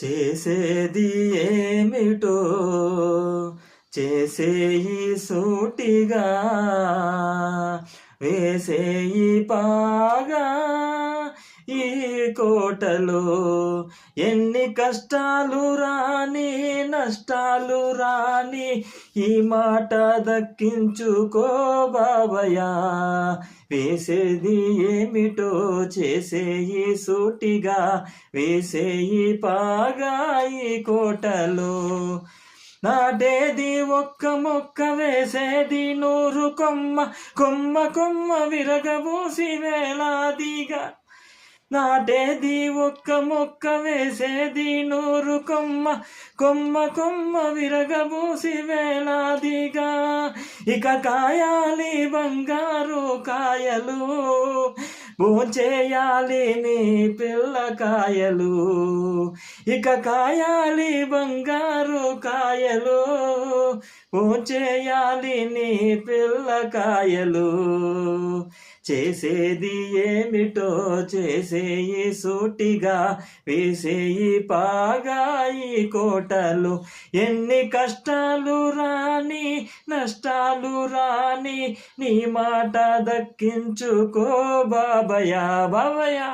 చేసేది ఏమిటో చేసేయి సూటిగా, వేసేయి పాగా ఈ కోటలో. ఎన్ని కష్టాలు రాని నష్టాలు రాని ఈ మాట దక్కించుకో బాబయ్యా. వేసేది ఏమిటో చేసేయి సూటిగా, వేసేయి పాగా ఈ కోటలో. నాటేది ఒక్క మొక్క, వేసేది 100 కొమ్మ, కొమ్మ కొమ్మ విరగబూసి వేలాదిగా. నాటేది ఒక్క మొక్క, వేసేది 100 కొమ్మ, కొమ్మ కొమ్మ విరగబూసి వేలాదిగా. ఇక కాయాలి బంగారు కాయలు, భోంచేయాలి నీ పిల్లకాయలు. ఇక కాయాలి బంగారు కాయలు, భోంచేయాలి నీ పిల్లకాయలు. చేసేది ఏమిటో చేసేయి సూటిగా, వేసేయి పాగా ఈ కోటలు. ఎన్ని కష్టాలు రాని నష్టాలు రాని నీ మాట దక్కించుకో బాబయ్యా. బాబయ్యా.